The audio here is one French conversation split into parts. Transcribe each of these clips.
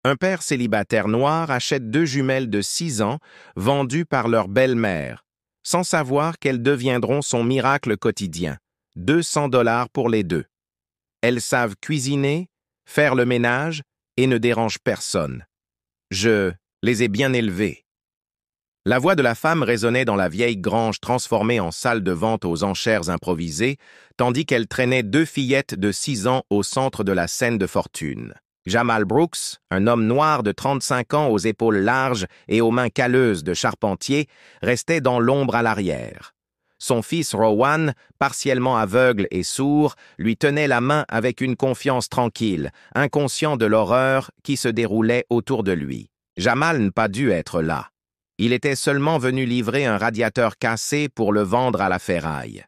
Un père célibataire noir achète deux jumelles de 6 ans vendues par leur belle-mère, sans savoir qu'elles deviendront son miracle quotidien. 200 $ pour les deux. Elles savent cuisiner, faire le ménage et ne dérangent personne. Je les ai bien élevées. La voix de la femme résonnait dans la vieille grange transformée en salle de vente aux enchères improvisées, tandis qu'elle traînait deux fillettes de 6 ans au centre de la scène de fortune. Jamal Brooks, un homme noir de 35 ans aux épaules larges et aux mains calleuses de charpentier, restait dans l'ombre à l'arrière. Son fils Rowan, partiellement aveugle et sourd, lui tenait la main avec une confiance tranquille, inconscient de l'horreur qui se déroulait autour de lui. Jamal n'a pas dû être là. Il était seulement venu livrer un radiateur cassé pour le vendre à la ferraille.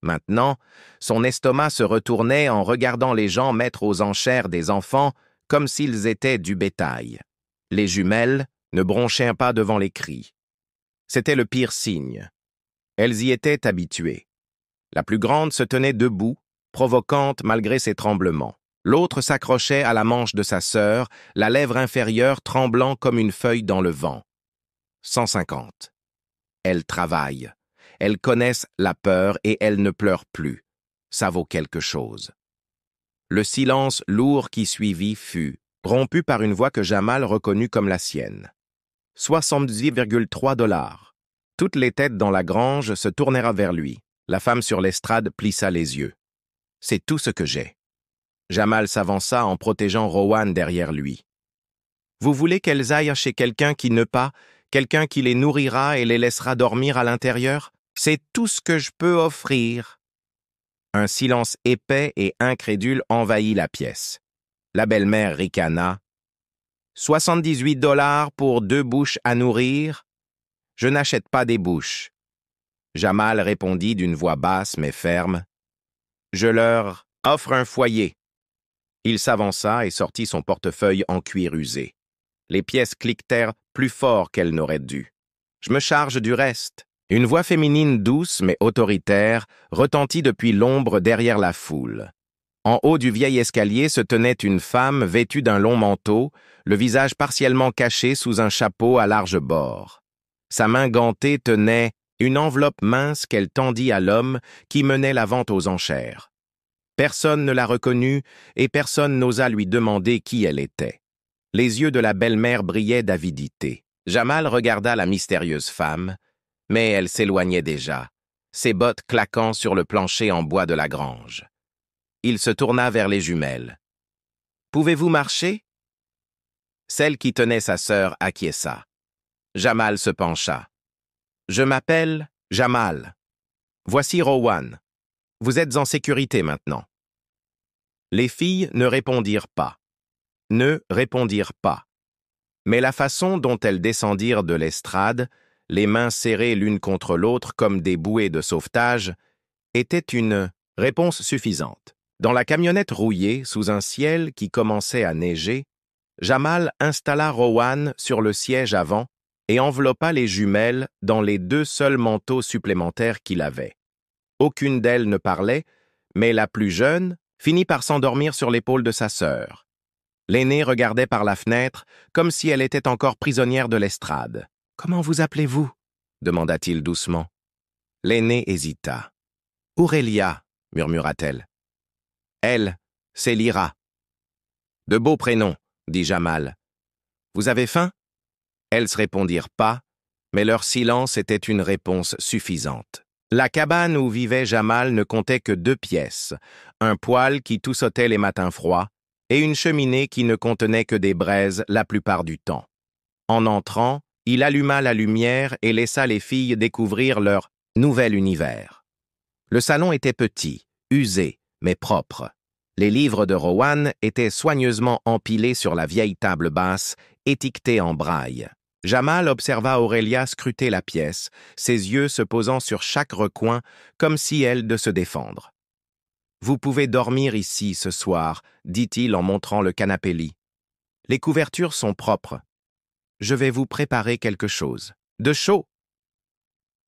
Maintenant, son estomac se retournait en regardant les gens mettre aux enchères des enfants comme s'ils étaient du bétail. Les jumelles ne bronchaient pas devant les cris. C'était le pire signe. Elles y étaient habituées. La plus grande se tenait debout, provocante malgré ses tremblements. L'autre s'accrochait à la manche de sa sœur, la lèvre inférieure tremblant comme une feuille dans le vent. 150. Elles travaillent. Elles connaissent la peur et elles ne pleurent plus. Ça vaut quelque chose. Le silence lourd qui suivit fut rompu par une voix que Jamal reconnut comme la sienne. 78,3 $. Toutes les têtes dans la grange se tournèrent vers lui. La femme sur l'estrade plissa les yeux. « C'est tout ce que j'ai. » Jamal s'avança en protégeant Rowan derrière lui. « Vous voulez qu'elles aillent chez quelqu'un qui ne pas, quelqu'un qui les nourrira et les laissera dormir à l'intérieur? C'est tout ce que je peux offrir. » Un silence épais et incrédule envahit la pièce. La belle-mère ricana. « 78 $ pour 2 bouches à nourrir? Je n'achète pas des bouches. » Jamal répondit d'une voix basse mais ferme. « Je leur offre un foyer. » Il s'avança et sortit son portefeuille en cuir usé. Les pièces cliquetèrent plus fort qu'elles n'auraient dû. « Je me charge du reste. » Une voix féminine douce mais autoritaire retentit depuis l'ombre derrière la foule. En haut du vieil escalier se tenait une femme vêtue d'un long manteau, le visage partiellement caché sous un chapeau à large bord. Sa main gantée tenait une enveloppe mince qu'elle tendit à l'homme qui menait la vente aux enchères. Personne ne la reconnut et personne n'osa lui demander qui elle était. Les yeux de la belle-mère brillaient d'avidité. Jamal regarda la mystérieuse femme, mais elle s'éloignait déjà, ses bottes claquant sur le plancher en bois de la grange. Il se tourna vers les jumelles. « Pouvez-vous marcher ?» Celle qui tenait sa sœur acquiesça. Jamal se pencha. « Je m'appelle Jamal. Voici Rowan. Vous êtes en sécurité maintenant. » Les filles ne répondirent pas. Mais la façon dont elles descendirent de l'estrade, les mains serrées l'une contre l'autre comme des bouées de sauvetage, était une réponse suffisante. Dans la camionnette rouillée, sous un ciel qui commençait à neiger, Jamal installa Rowan sur le siège avant et enveloppa les jumelles dans les 2 seuls manteaux supplémentaires qu'il avait. Aucune d'elles ne parlait, mais la plus jeune finit par s'endormir sur l'épaule de sa sœur. L'aînée regardait par la fenêtre comme si elle était encore prisonnière de l'estrade. « Comment vous appelez-vous » demanda-t-il doucement. L'aînée hésita. « Aurélia » murmura-t-elle. « Elle, c'est Lyra. »« De beaux prénoms, » dit Jamal. « Vous avez faim » Elles ne répondirent pas, mais leur silence était une réponse suffisante. La cabane où vivait Jamal ne comptait que 2 pièces, un poêle qui toussotait les matins froids et une cheminée qui ne contenait que des braises la plupart du temps. En entrant, il alluma la lumière et laissa les filles découvrir leur nouvel univers. Le salon était petit, usé, mais propre. Les livres de Rowan étaient soigneusement empilés sur la vieille table basse, étiquetée en braille. Jamal observa Aurélia scruter la pièce, ses yeux se posant sur chaque recoin, comme si elle de se défendre. « Vous pouvez dormir ici ce soir, » dit-il en montrant le canapé-lit. « Les couvertures sont propres. Je vais vous préparer quelque chose. De chaud !»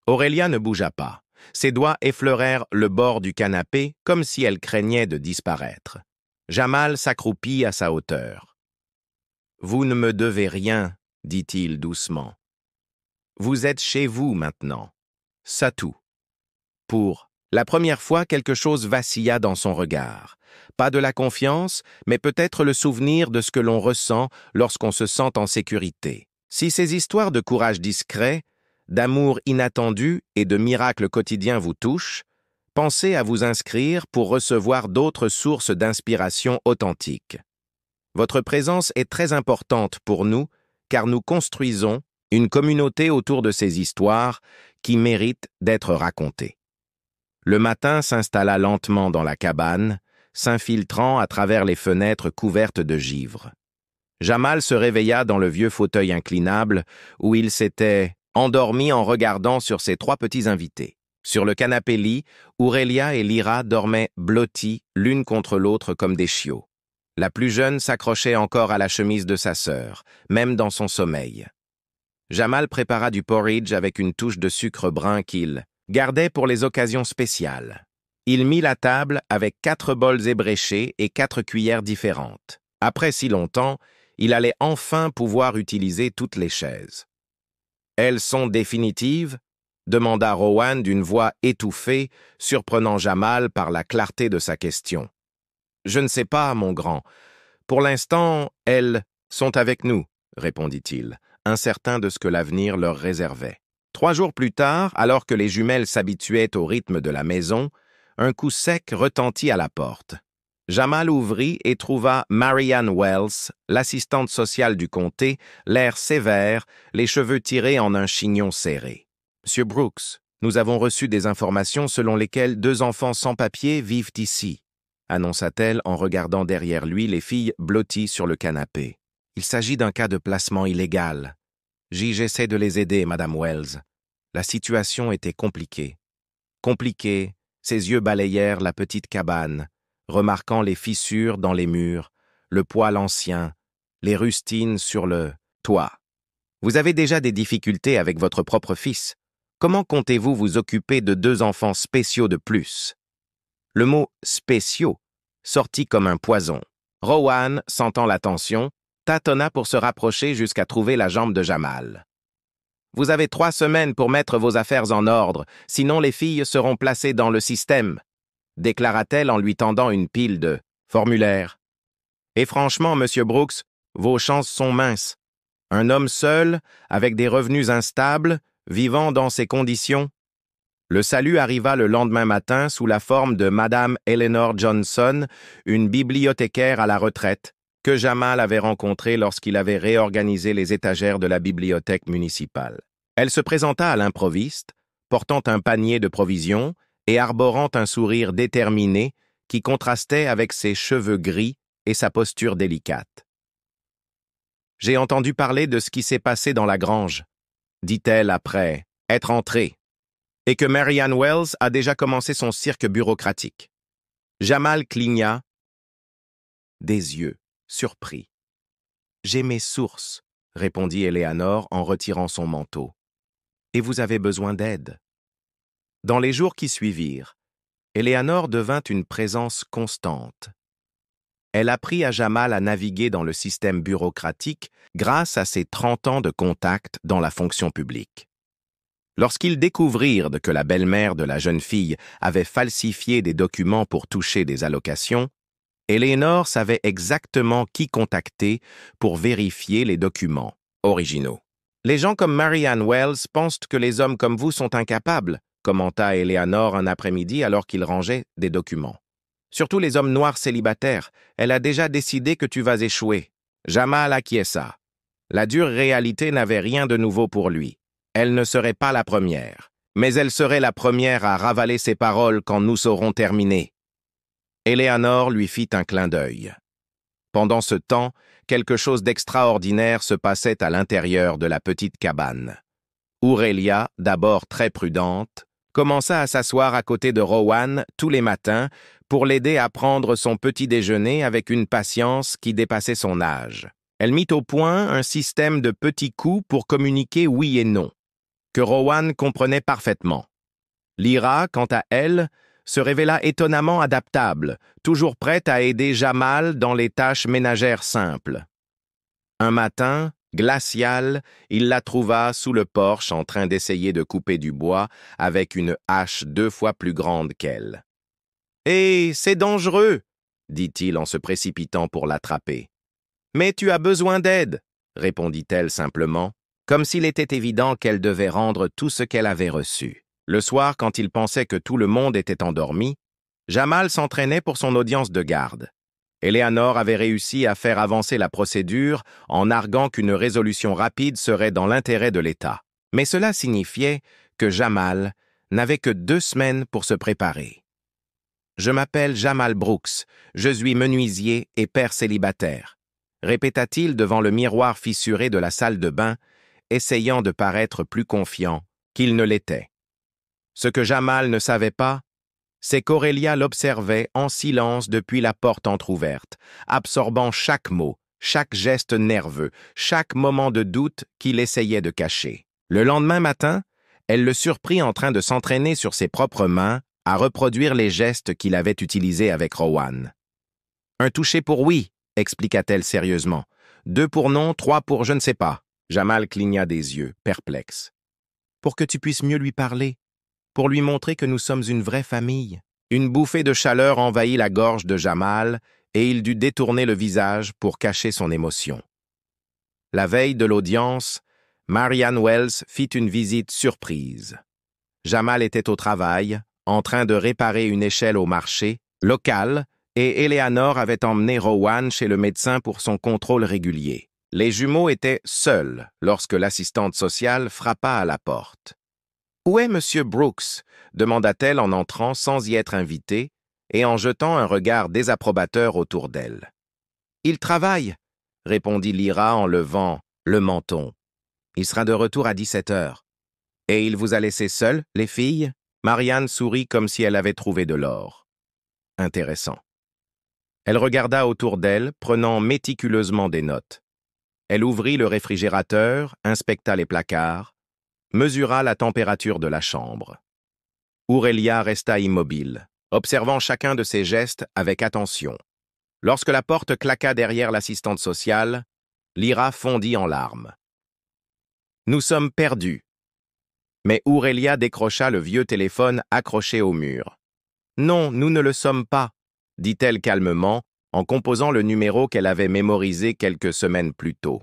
Aurélia ne bougea pas. Ses doigts effleurèrent le bord du canapé comme si elle craignait de disparaître. Jamal s'accroupit à sa hauteur. Vous ne me devez rien, dit-il doucement. Vous êtes chez vous maintenant. Ça tout. Pour la première fois, quelque chose vacilla dans son regard. Pas de la confiance, mais peut-être le souvenir de ce que l'on ressent lorsqu'on se sent en sécurité. Si ces histoires de courage discret, d'amour inattendu et de miracles quotidiens vous touchent, pensez à vous inscrire pour recevoir d'autres sources d'inspiration authentiques. Votre présence est très importante pour nous, car nous construisons une communauté autour de ces histoires qui méritent d'être racontées. Le matin s'installa lentement dans la cabane, s'infiltrant à travers les fenêtres couvertes de givre. Jamal se réveilla dans le vieux fauteuil inclinable où il s'était endormi en regardant sur ses 3 petits invités. Sur le canapé-lit, Aurélia et Lyra dormaient blottis l'une contre l'autre comme des chiots. La plus jeune s'accrochait encore à la chemise de sa sœur, même dans son sommeil. Jamal prépara du porridge avec une touche de sucre brun qu'il gardait pour les occasions spéciales. Il mit la table avec 4 bols ébréchés et 4 cuillères différentes. Après si longtemps, il allait enfin pouvoir utiliser toutes les chaises. « Elles sont définitives ?» demanda Rowan d'une voix étouffée, surprenant Jamal par la clarté de sa question. « Je ne sais pas, mon grand. Pour l'instant, elles sont avec nous, » répondit-il, incertain de ce que l'avenir leur réservait. 3 jours plus tard, alors que les jumelles s'habituaient au rythme de la maison, un coup sec retentit à la porte. Jamal ouvrit et trouva Marianne Wells, l'assistante sociale du comté, l'air sévère, les cheveux tirés en un chignon serré. « Monsieur Brooks, nous avons reçu des informations selon lesquelles 2 enfants sans papier vivent ici, » annonça-t-elle en regardant derrière lui les filles blotties sur le canapé. « Il s'agit d'un cas de placement illégal. J'essaie de les aider, Madame Wells. La situation était compliquée. » Compliquée, ses yeux balayèrent la petite cabane, remarquant les fissures dans les murs, le poêle ancien, les rustines sur le toit. « Vous avez déjà des difficultés avec votre propre fils. Comment comptez-vous vous occuper de 2 enfants spéciaux de plus ?» Le mot « spéciaux » sortit comme un poison. Rowan, sentant la tension, tâtonna pour se rapprocher jusqu'à trouver la jambe de Jamal. « Vous avez 3 semaines pour mettre vos affaires en ordre, sinon les filles seront placées dans le système, » déclara-t-elle en lui tendant une pile de formulaires. « Et franchement, Monsieur Brooks, vos chances sont minces. Un homme seul, avec des revenus instables, vivant dans ces conditions. » Le salut arriva le lendemain matin sous la forme de Madame Eleanor Johnson, une bibliothécaire à la retraite, que Jamal avait rencontrée lorsqu'il avait réorganisé les étagères de la bibliothèque municipale. Elle se présenta à l'improviste, portant un panier de provisions et arborant un sourire déterminé qui contrastait avec ses cheveux gris et sa posture délicate. « J'ai entendu parler de ce qui s'est passé dans la grange, » dit-elle après être entrée, et que Marianne Wells a déjà commencé son cirque bureaucratique. Jamal cligna des yeux, surpris. « J'ai mes sources, » répondit Eleanor en retirant son manteau. « Et vous avez besoin d'aide. » Dans les jours qui suivirent, Eleanor devint une présence constante. Elle apprit à Jamal à naviguer dans le système bureaucratique grâce à ses 30 ans de contact dans la fonction publique. Lorsqu'ils découvrirent que la belle-mère de la jeune fille avait falsifié des documents pour toucher des allocations, Eleanor savait exactement qui contacter pour vérifier les documents originaux. « Les gens comme Marianne Wells pensent que les hommes comme vous sont incapables, » commenta Eleanor un après-midi alors qu'il rangeait des documents. « Surtout les hommes noirs célibataires. Elle a déjà décidé que tu vas échouer. » Jamal acquiesça. La dure réalité n'avait rien de nouveau pour lui. Elle ne serait pas la première, mais elle serait la première à ravaler ses paroles quand nous saurons terminer. Eleanor lui fit un clin d'œil. Pendant ce temps, quelque chose d'extraordinaire se passait à l'intérieur de la petite cabane. Aurélia, d'abord très prudente, commença à s'asseoir à côté de Rowan tous les matins pour l'aider à prendre son petit déjeuner avec une patience qui dépassait son âge. Elle mit au point un système de petits coups pour communiquer oui et non, que Rowan comprenait parfaitement. Lyra, quant à elle, se révéla étonnamment adaptable, toujours prête à aider Jamal dans les tâches ménagères simples. Un matin, glacial, il la trouva sous le porche en train d'essayer de couper du bois avec une hache 2 fois plus grande qu'elle. « Hé, c'est dangereux !» dit-il en se précipitant pour l'attraper. « Mais tu as besoin d'aide !» répondit-elle simplement, comme s'il était évident qu'elle devait rendre tout ce qu'elle avait reçu. Le soir, quand il pensait que tout le monde était endormi, Jamal s'entraînait pour son audience de garde. Eleanor avait réussi à faire avancer la procédure en arguant qu'une résolution rapide serait dans l'intérêt de l'État. Mais cela signifiait que Jamal n'avait que 2 semaines pour se préparer. « Je m'appelle Jamal Brooks, je suis menuisier et père célibataire », répéta-t-il devant le miroir fissuré de la salle de bain, essayant de paraître plus confiant qu'il ne l'était. Ce que Jamal ne savait pas, c'est qu'Aurélia l'observait en silence depuis la porte entr'ouverte, absorbant chaque mot, chaque geste nerveux, chaque moment de doute qu'il essayait de cacher. Le lendemain matin, elle le surprit en train de s'entraîner sur ses propres mains à reproduire les gestes qu'il avait utilisés avec Rowan. « Un toucher pour oui, expliqua-t-elle sérieusement. 2 pour non, 3 pour je ne sais pas. » Jamal cligna des yeux, perplexe. « Pour que tu puisses mieux lui parler, pour lui montrer que nous sommes une vraie famille. » Une bouffée de chaleur envahit la gorge de Jamal et il dut détourner le visage pour cacher son émotion. La veille de l'audience, Marianne Wells fit une visite surprise. Jamal était au travail, en train de réparer une échelle au marché local, et Eleanor avait emmené Rowan chez le médecin pour son contrôle régulier. Les jumeaux étaient seuls lorsque l'assistante sociale frappa à la porte. « Où est Monsieur Brooks ?» demanda-t-elle en entrant sans y être invitée et en jetant un regard désapprobateur autour d'elle. « Il travaille », répondit Lyra en levant le menton. « Il sera de retour à 17 heures. »« Et il vous a laissé seul, les filles ?» Marianne sourit comme si elle avait trouvé de l'or. Intéressant. Elle regarda autour d'elle, prenant méticuleusement des notes. Elle ouvrit le réfrigérateur, inspecta les placards, mesura la température de la chambre. Aurélia resta immobile, observant chacun de ses gestes avec attention. Lorsque la porte claqua derrière l'assistante sociale, Lyra fondit en larmes. « Nous sommes perdus. » Mais Aurélia décrocha le vieux téléphone accroché au mur. « Non, nous ne le sommes pas, » dit-elle calmement, en composant le numéro qu'elle avait mémorisé quelques semaines plus tôt.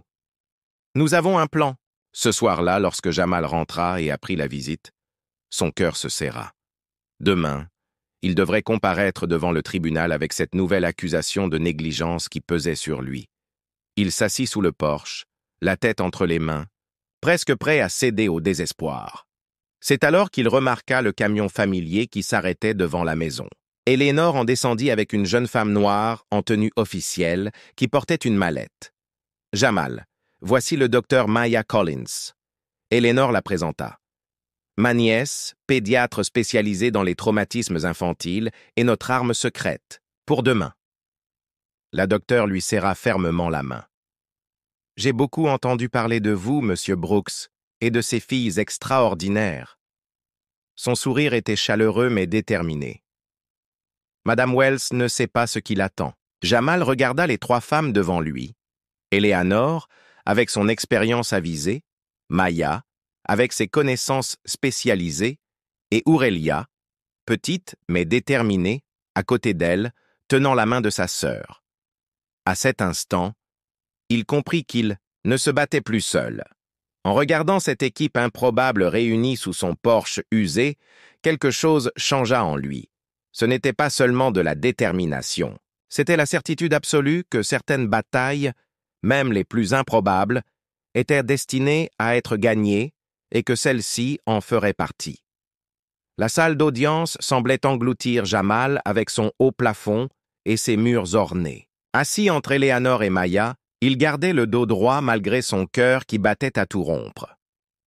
« Nous avons un plan. » Ce soir-là, lorsque Jamal rentra et apprit la visite, son cœur se serra. Demain, il devrait comparaître devant le tribunal avec cette nouvelle accusation de négligence qui pesait sur lui. Il s'assit sous le porche, la tête entre les mains, presque prêt à céder au désespoir. C'est alors qu'il remarqua le camion familier qui s'arrêtait devant la maison. Eleanor en descendit avec une jeune femme noire en tenue officielle qui portait une mallette. « Jamal, voici le docteur Maya Collins. » Eleanor la présenta. « Ma nièce, pédiatre spécialisée dans les traumatismes infantiles, est notre arme secrète, pour demain. » La docteure lui serra fermement la main. « J'ai beaucoup entendu parler de vous, Monsieur Brooks, et de ces filles extraordinaires. » Son sourire était chaleureux mais déterminé. « Madame Wells ne sait pas ce qui l'attend. » Jamal regarda les 3 femmes devant lui. Eleanor, avec son expérience avisée, Maya, avec ses connaissances spécialisées, et Aurélia, petite mais déterminée, à côté d'elle, tenant la main de sa sœur. À cet instant, il comprit qu'il ne se battait plus seul. En regardant cette équipe improbable réunie sous son porche usé, quelque chose changea en lui. Ce n'était pas seulement de la détermination, c'était la certitude absolue que certaines batailles, même les plus improbables, étaient destinées à être gagnées et que celle-ci en ferait partie. La salle d'audience semblait engloutir Jamal avec son haut plafond et ses murs ornés. Assis entre Eleanor et Maya, il gardait le dos droit malgré son cœur qui battait à tout rompre.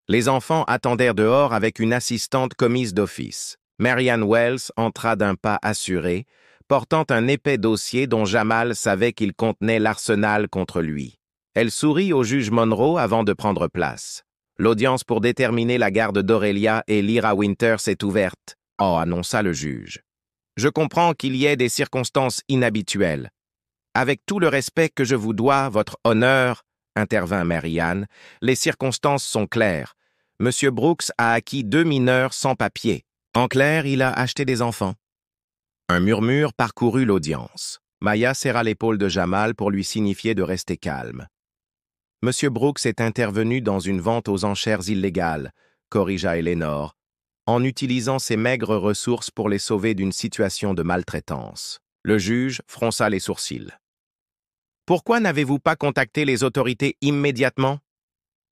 Les enfants attendèrent dehors avec une assistante commise d'office. Marianne Wells entra d'un pas assuré, portant un épais dossier dont Jamal savait qu'il contenait l'arsenal contre lui. Elle sourit au juge Monroe avant de prendre place. « L'audience pour déterminer la garde d'Aurélia et Lyra Winters est ouverte. » Oh, annonça le juge. « Je comprends qu'il y ait des circonstances inhabituelles. Avec tout le respect que je vous dois, votre honneur, intervint Marianne. Les circonstances sont claires. Monsieur Brooks a acquis 2 mineurs sans papier. En clair, il a acheté des enfants. Un murmure parcourut l'audience. Maya serra l'épaule de Jamal pour lui signifier de rester calme. Monsieur Brooks est intervenu dans une vente aux enchères illégale, corrigea Eleanor, en utilisant ses maigres ressources pour les sauver d'une situation de maltraitance. Le juge fronça les sourcils. Pourquoi n'avez-vous pas contacté les autorités immédiatement?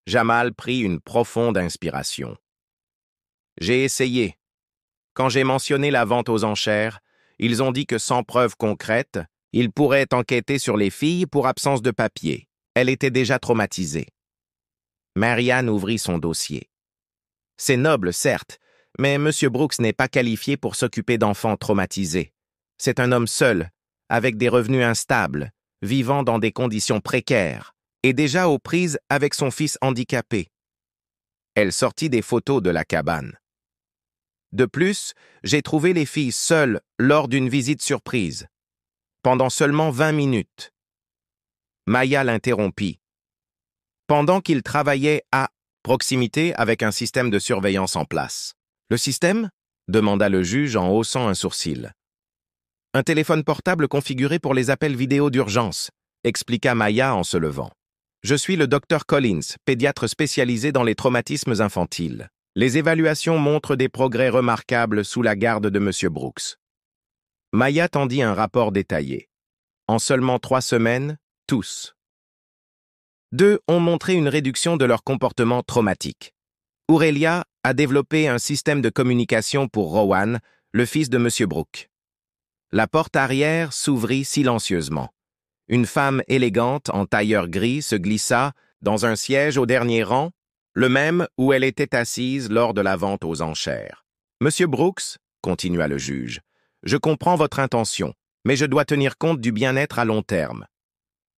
Jamal prit une profonde inspiration. J'ai essayé. Quand j'ai mentionné la vente aux enchères, ils ont dit que sans preuve concrète, ils pourraient enquêter sur les filles pour absence de papier. Elle était déjà traumatisée. Marianne ouvrit son dossier. C'est noble, certes, mais M. Brooks n'est pas qualifié pour s'occuper d'enfants traumatisés. C'est un homme seul, avec des revenus instables, vivant dans des conditions précaires, et déjà aux prises avec son fils handicapé. Elle sortit des photos de la cabane. De plus, j'ai trouvé les filles seules lors d'une visite surprise, pendant seulement 20 minutes. Maya l'interrompit. Pendant qu'il travaillait à proximité avec un système de surveillance en place. Le système? Demanda le juge en haussant un sourcil. Un téléphone portable configuré pour les appels vidéo d'urgence, expliqua Maya en se levant. Je suis le Dr Collins, pédiatre spécialisé dans les traumatismes infantiles. Les évaluations montrent des progrès remarquables sous la garde de M. Brooks. Maya tendit un rapport détaillé. En seulement 3 semaines, tous. 2 ont montré une réduction de leur comportement traumatique. Aurelia a développé un système de communication pour Rowan, le fils de M. Brooks. La porte arrière s'ouvrit silencieusement. Une femme élégante en tailleur gris se glissa dans un siège au dernier rang, le même où elle était assise lors de la vente aux enchères. « Monsieur Brooks, » continua le juge, « je comprends votre intention, mais je dois tenir compte du bien-être à long terme. »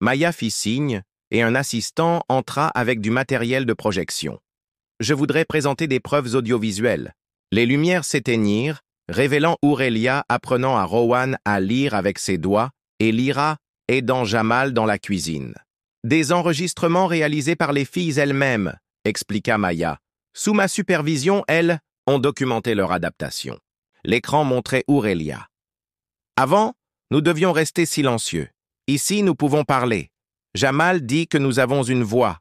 Maya fit signe et un assistant entra avec du matériel de projection. « Je voudrais présenter des preuves audiovisuelles. » Les lumières s'éteignirent, révélant Aurelia apprenant à Rowan à lire avec ses doigts et Lyra aidant Jamal dans la cuisine. « Des enregistrements réalisés par les filles elles-mêmes, » expliqua Maya. « Sous ma supervision, elles ont documenté leur adaptation. » L'écran montrait Aurelia. « Avant, nous devions rester silencieux. Ici, nous pouvons parler. Jamal dit que nous avons une voix. »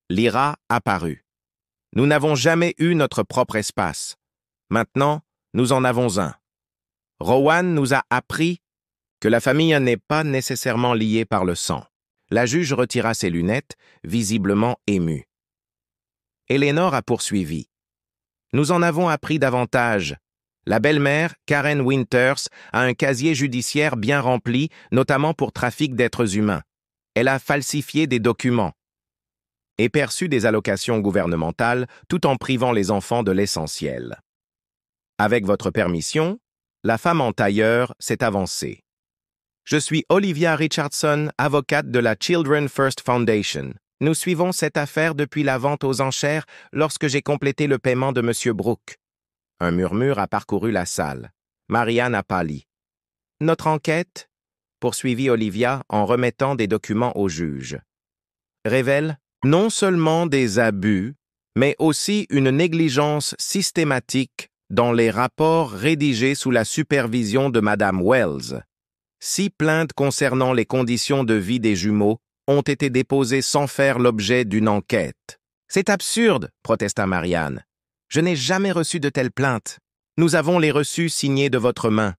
Lyra apparut. « Nous n'avons jamais eu notre propre espace. Maintenant, nous en avons un. Rowan nous a appris que la famille n'est pas nécessairement liée par le sang. » La juge retira ses lunettes, visiblement émue. Eleanor a poursuivi. « Nous en avons appris davantage. La belle-mère, Karen Winters, a un casier judiciaire bien rempli, notamment pour trafic d'êtres humains. Elle a falsifié des documents et perçu des allocations gouvernementales tout en privant les enfants de l'essentiel. Avec votre permission, la femme en tailleur s'est avancée. Je suis Olivia Richardson, avocate de la Children First Foundation. Nous suivons cette affaire depuis la vente aux enchères lorsque j'ai complété le paiement de M. Brooks. » Un murmure a parcouru la salle. Marianne a pâli. « Notre enquête, » poursuivit Olivia en remettant des documents au juge, « révèle non seulement des abus, mais aussi une négligence systématique dans les rapports rédigés sous la supervision de Mme Wells. 6 plaintes concernant les conditions de vie des jumeaux ont été déposées sans faire l'objet d'une enquête. « C'est absurde, » protesta Marianne. « Je n'ai jamais reçu de telles plaintes. Nous avons les reçus signés de votre main, »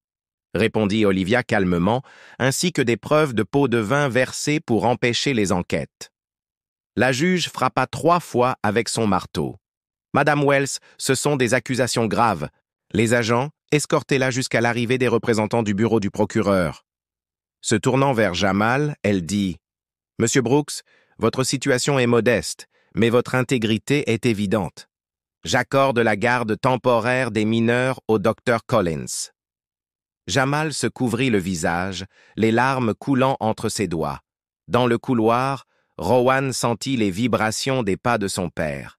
répondit Olivia calmement, ainsi que des preuves de pots de vin versés pour empêcher les enquêtes. La juge frappa 3 fois avec son marteau. « Madame Wells, ce sont des accusations graves. Les agents, escortez-la jusqu'à l'arrivée des représentants du bureau du procureur. » Se tournant vers Jamal, elle dit « Monsieur Brooks, votre situation est modeste, mais votre intégrité est évidente. J'accorde la garde temporaire des mineurs au Dr Collins. » Jamal se couvrit le visage, les larmes coulant entre ses doigts. Dans le couloir, Rowan sentit les vibrations des pas de son père.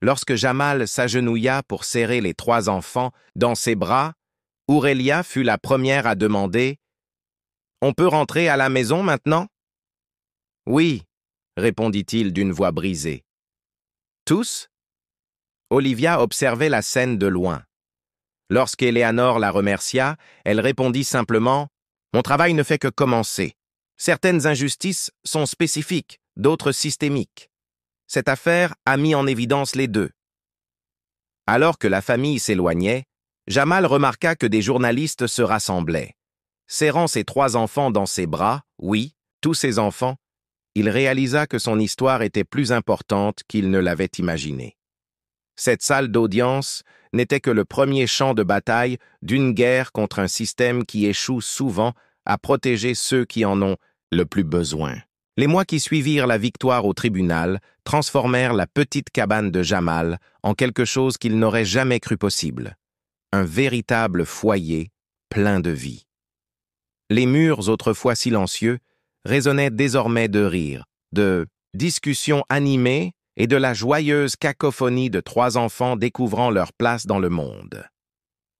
Lorsque Jamal s'agenouilla pour serrer les 3 enfants dans ses bras, Aurelia fut la première à demander « On peut rentrer à la maison maintenant ?»« Oui, » répondit-il d'une voix brisée. Tous? Olivia observait la scène de loin. Lorsqu'Eleanor la remercia, elle répondit simplement « Mon travail ne fait que commencer. Certaines injustices sont spécifiques, d'autres systémiques. Cette affaire a mis en évidence les deux. » Alors que la famille s'éloignait, Jamal remarqua que des journalistes se rassemblaient. Serrant ses 3 enfants dans ses bras, oui, tous ses enfants, il réalisa que son histoire était plus importante qu'il ne l'avait imaginé. Cette salle d'audience n'était que le premier champ de bataille d'une guerre contre un système qui échoue souvent à protéger ceux qui en ont le plus besoin. Les mois qui suivirent la victoire au tribunal transformèrent la petite cabane de Jamal en quelque chose qu'il n'aurait jamais cru possible. Un véritable foyer plein de vie. Les murs, autrefois silencieux, résonnaient désormais de rires, de discussions animées et de la joyeuse cacophonie de 3 enfants découvrant leur place dans le monde.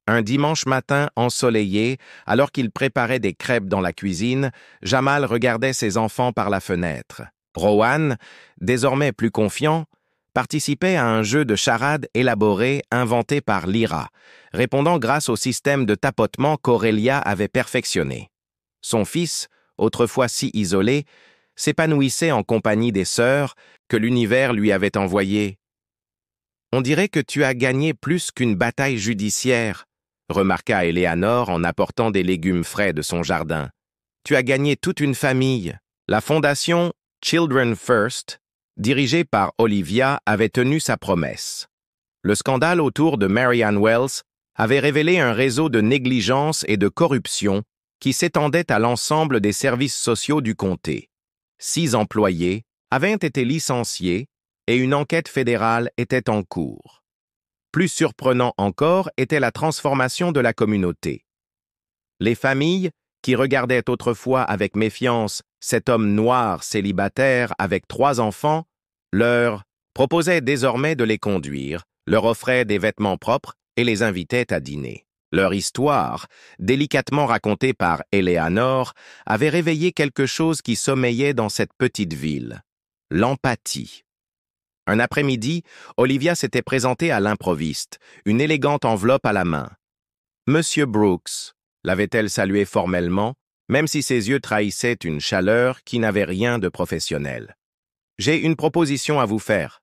Un dimanche matin ensoleillé, alors qu'il préparait des crêpes dans la cuisine, Jamal regardait ses enfants par la fenêtre. Rowan, désormais plus confiant, participait à un jeu de charade élaboré inventé par Lyra, répondant grâce au système de tapotement qu'Aurélia avait perfectionné. Son fils, autrefois si isolé, s'épanouissait en compagnie des sœurs que l'univers lui avait envoyées. « On dirait que tu as gagné plus qu'une bataille judiciaire », remarqua Eleanor en apportant des légumes frais de son jardin. « Tu as gagné toute une famille. » La fondation Children First, dirigée par Olivia, avait tenu sa promesse. Le scandale autour de Marianne Wells avait révélé un réseau de négligence et de corruption qui s'étendait à l'ensemble des services sociaux du comté. 6 employés avaient été licenciés et une enquête fédérale était en cours. Plus surprenant encore était la transformation de la communauté. Les familles, qui regardaient autrefois avec méfiance cet homme noir célibataire avec 3 enfants, leur proposaient désormais de les conduire, leur offraient des vêtements propres et les invitaient à dîner. Leur histoire, délicatement racontée par Eleanor, avait réveillé quelque chose qui sommeillait dans cette petite ville. L'empathie. Un après-midi, Olivia s'était présentée à l'improviste, une élégante enveloppe à la main. « Monsieur Brooks », l'avait-elle salué formellement, même si ses yeux trahissaient une chaleur qui n'avait rien de professionnel. « J'ai une proposition à vous faire. »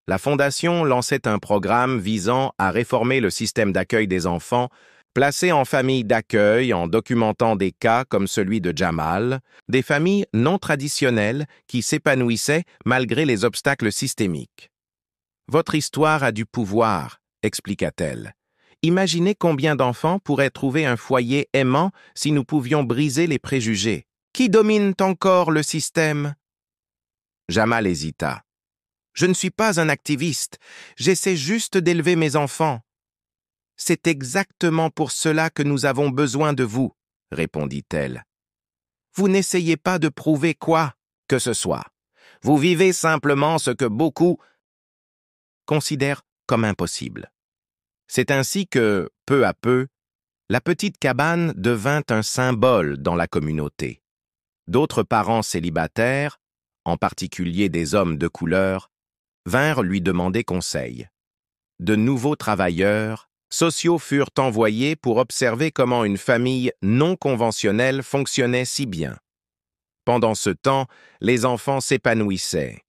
La Fondation lançait un programme visant à réformer le système d'accueil des enfants, placés en famille d'accueil en documentant des cas comme celui de Jamal, des familles non traditionnelles qui s'épanouissaient malgré les obstacles systémiques. « Votre histoire a du pouvoir », expliqua-t-elle. « Imaginez combien d'enfants pourraient trouver un foyer aimant si nous pouvions briser les préjugés. Qui domine encore le système ?» Jamal hésita. « Je ne suis pas un activiste, j'essaie juste d'élever mes enfants. »« C'est exactement pour cela que nous avons besoin de vous, » répondit-elle. « Vous n'essayez pas de prouver quoi que ce soit. Vous vivez simplement ce que beaucoup considèrent comme impossible. » C'est ainsi que, peu à peu, la petite cabane devint un symbole dans la communauté. D'autres parents célibataires, en particulier des hommes de couleur, vinrent lui demander conseil. De nouveaux travailleurs sociaux furent envoyés pour observer comment une famille non conventionnelle fonctionnait si bien. Pendant ce temps, les enfants s'épanouissaient.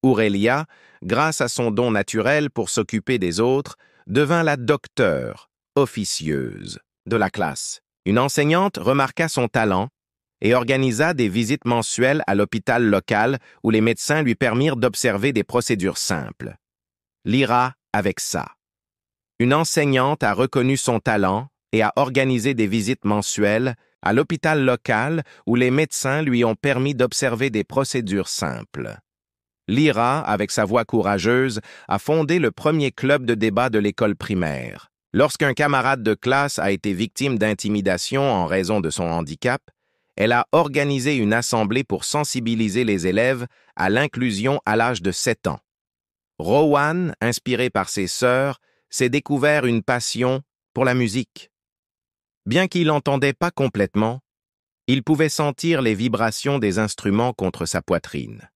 Aurélia, grâce à son don naturel pour s'occuper des autres, devint la docteure, officieuse, de la classe. Une enseignante remarqua son talent et organisa des visites mensuelles à l'hôpital local où les médecins lui permirent d'observer des procédures simples. Lyra avec ça. Une enseignante a reconnu son talent et a organisé des visites mensuelles à l'hôpital local où les médecins lui ont permis d'observer des procédures simples. Lyra, avec sa voix courageuse, a fondé le premier club de débat de l'école primaire. Lorsqu'un camarade de classe a été victime d'intimidation en raison de son handicap, elle a organisé une assemblée pour sensibiliser les élèves à l'inclusion à l'âge de 7 ans. Rowan, inspiré par ses sœurs, s'est découvert une passion pour la musique. Bien qu'il n'entendait pas complètement, Il pouvait sentir les vibrations des instruments contre sa poitrine.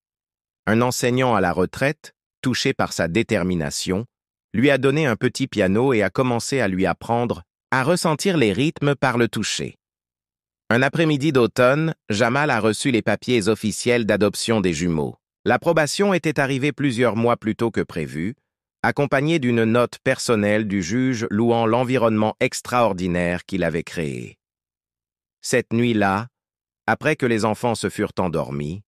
Un enseignant à la retraite, touché par sa détermination, lui a donné un petit piano et a commencé à lui apprendre à ressentir les rythmes par le toucher. Un après-midi d'automne, Jamal a reçu les papiers officiels d'adoption des jumeaux. L'approbation était arrivée plusieurs mois plus tôt que prévu, accompagnée d'une note personnelle du juge louant l'environnement extraordinaire qu'il avait créé. Cette nuit-là, après que les enfants se furent endormis,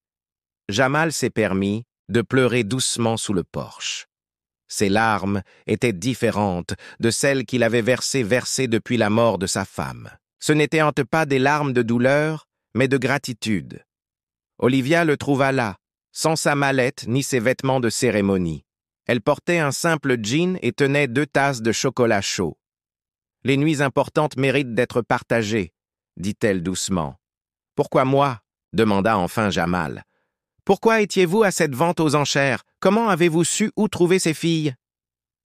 Jamal s'est permis de pleurer doucement sous le porche. Ses larmes étaient différentes de celles qu'il avait versées depuis la mort de sa femme. Ce n'étaient pas des larmes de douleur, mais de gratitude. Olivia le trouva là, sans sa mallette ni ses vêtements de cérémonie. Elle portait un simple jean et tenait 2 tasses de chocolat chaud. « Les nuits importantes méritent d'être partagées, » dit-elle doucement. « Pourquoi moi ?» demanda enfin Jamal. « Pourquoi étiez-vous à cette vente aux enchères? Comment avez-vous su où trouver ces filles? »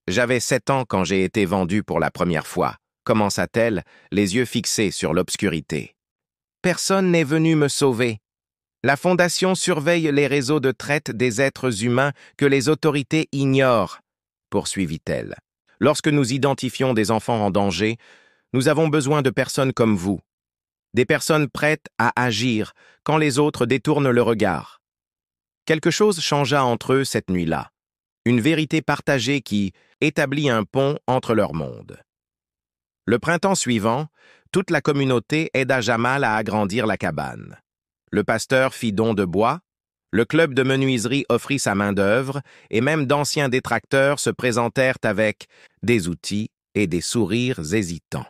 « J'avais 7 ans quand j'ai été vendue pour la première fois, » commença-t-elle, les yeux fixés sur l'obscurité. « Personne n'est venu me sauver. La Fondation surveille les réseaux de traite des êtres humains que les autorités ignorent, » poursuivit-elle. « Lorsque nous identifions des enfants en danger, nous avons besoin de personnes comme vous, des personnes prêtes à agir quand les autres détournent le regard. » Quelque chose changea entre eux cette nuit-là, une vérité partagée qui établit un pont entre leurs mondes. Le printemps suivant, toute la communauté aida Jamal à agrandir la cabane. Le pasteur fit don de bois, le club de menuiserie offrit sa main-d'œuvre et même d'anciens détracteurs se présentèrent avec des outils et des sourires hésitants.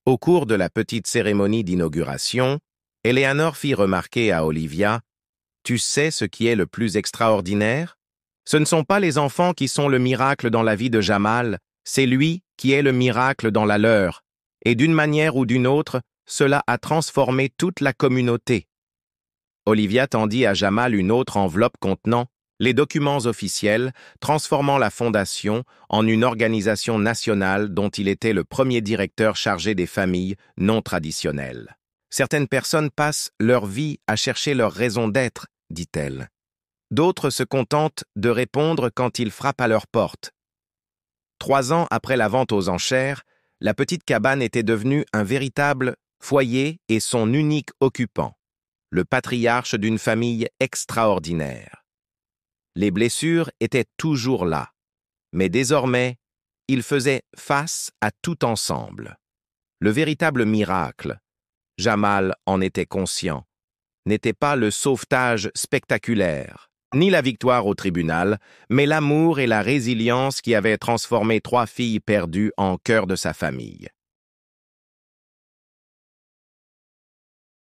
Au cours de la petite cérémonie d'inauguration, Eleanor fit remarquer à Olivia « Tu sais ce qui est le plus extraordinaire? Ce ne sont pas les enfants qui sont le miracle dans la vie de Jamal, c'est lui qui est le miracle dans la leur, et d'une manière ou d'une autre, cela a transformé toute la communauté. » Olivia tendit à Jamal une autre enveloppe contenant les documents officiels transformant la Fondation en une organisation nationale dont il était le premier directeur chargé des familles non traditionnelles. « Certaines personnes passent leur vie à chercher leur raison d'être, » dit-elle. D'autres se contentent de répondre quand ils frappent à leur porte. 3 ans après la vente aux enchères, la petite cabane était devenue un véritable foyer et son unique occupant, le patriarche d'une famille extraordinaire. Les blessures étaient toujours là, mais désormais, ils faisaient face à tout ensemble. Le véritable miracle, Jamal en était conscient, n'était pas le sauvetage spectaculaire, ni la victoire au tribunal, mais l'amour et la résilience qui avaient transformé 3 filles perdues en cœur de sa famille.